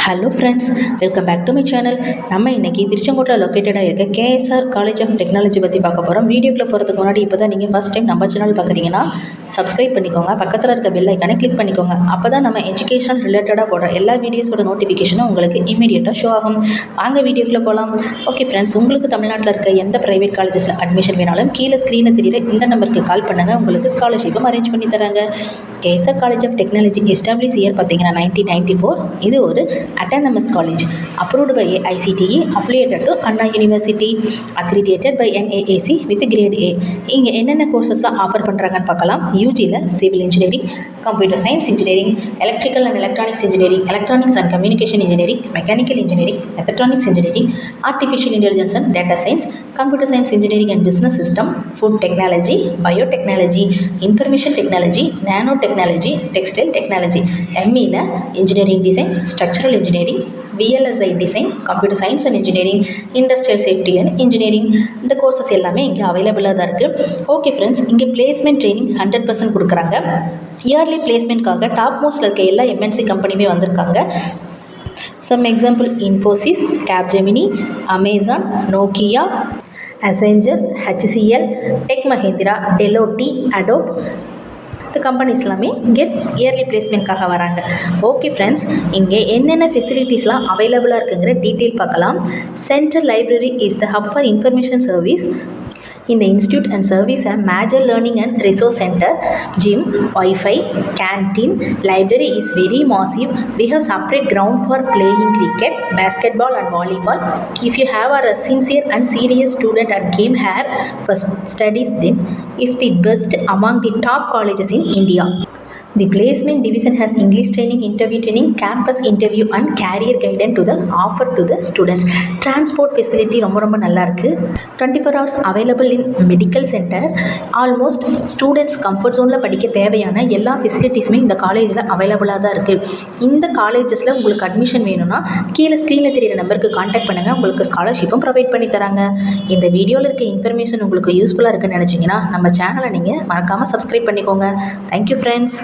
Hello friends, welcome back to my channel. நம்ம இன்றைக்கி திருச்செங்கோட்டில் லொக்கேட்டடாக இருக்க கேஎஸ்ஆர் காலேஜ் ஆஃப் டெக்னாலஜி பற்றி பார்க்க போகிறோம். வீடியோக்குள்ளே போகிறதுக்கு முன்னாடி இப்போ தான் நீங்கள் ஃபஸ்ட் டைம் நம்ம சேனல் பார்க்குறீங்கன்னா சப்ஸ்கிரைப் பண்ணிக்கோங்க. பக்கத்தில் இருக்க பெல் ஐக்கானை கிளிக் பண்ணிக்கோங்க. அப்போ தான் நம்ம எஜுகேஷன் ரிலேட்டடாக போடுற எல்லா வீடியோஸோட நோட்டிஃபிகேஷனும் உங்களுக்கு இமீடியட்டாக ஷோ ஆகும். வாங்க வீடியோக்குள்ளே போகலாம். ஓகே ஃப்ரெண்ட்ஸ், உங்களுக்கு தமிழ்நாட்டில் இருக்க எந்த ப்ரைவேட் காலேஜஸில் அட்மிஷன் வேணாலும் கீழே ஸ்க்ரீனில் தெரியுற இந்த நம்பருக்கு கால் பண்ணுங்கள். உங்களுக்கு ஸ்காலர்ஷிப்பும் அரேஞ்ச் பண்ணி தராங்க. KSR college of technology establish year பார்த்தீங்கன்னா 1994. இது ஒரு autonomous college approved by ICTE, affiliated to Anna University, accredited by NAAC with grade A. இங்கே என்னென்ன கோர்சஸ்லாம் ஆஃபர் பண்ணுறாங்கன்னு பார்க்கலாம். யூஜியில் civil engineering, computer science engineering, electrical and electronics engineering, electronics and communication engineering, mechanical engineering, mechatronics engineering, artificial intelligence and data science, computer science engineering and business system, food technology, biotechnology, information technology, nano technology, textile technology. எம்இயில் engineering design, structural engineering, VLSI design, computer science and engineering, industrial safety and engineering. இந்த courses எல்லாமே இங்கே அவைலபிளாக தான் இருக்குது. Okay friends, இங்கே placement training 100% கொடுக்குறாங்க. Yearly பிளேஸ்மெண்ட்காக top மோஸ்ட்டில் இருக்க எல்லா MNC கம்பெனியுமே வந்திருக்காங்க. Some example: Infosys, Capgemini, Amazon, Nokia, Accenture, HCL, Tech Mahindra, Deloitte, Adobe. இந்த கம்பெனிஸ் எல்லாமே இங்கே இயர்லி பிளேஸ்மெண்ட்காக வராங்க. ஓகே ஃப்ரெண்ட்ஸ், இங்கே என்னென்ன ஃபெசிலிட்டிஸ்லாம் அவைலபிளாக இருக்குங்கிற டீட்டெயில் பார்க்கலாம். Central library is the hub for information service. இந்த institute and service a major learning and resource center, gym, Wi-Fi, canteen, library is very massive. We have separate ground for playing cricket, basketball and volleyball. If you have are a sincere and serious student and came here for studies, then if the best among the top colleges in India. The placement division has English training, interview training, campus interview and career guidance to the offer to the students. Transport facility ரொம்ப நல்லா இருக்குது. 24 hours available in medical center. Almost students comfort ஜோனில் படிக்க தேவையான எல்லா ஃபெசிலிட்டிஸுமே இந்த காலேஜில் அவைலபிளாக தான் இருக்குது. இந்த காலேஜஸில் உங்களுக்கு அட்மிஷன் வேணும்னா கீழே ஸ்க்ரீனில் தெரியிற நம்பருக்கு கான்டாக்ட் பண்ணுங்கள். உங்களுக்கு ஸ்காலர்ஷிப்பும் ப்ரொவைட் பண்ணி தராங்க. இந்த வீடியோவில் இருக்க இன்ஃபர்மேஷன் உங்களுக்கு யூஸ்ஃபுல்லாக இருக்குன்னு நினச்சிங்கன்னா நம்ம சேனலை நீங்கள் மறக்காமல் சப்ஸ்கிரைப் பண்ணிக்கோங்க. Thank you friends.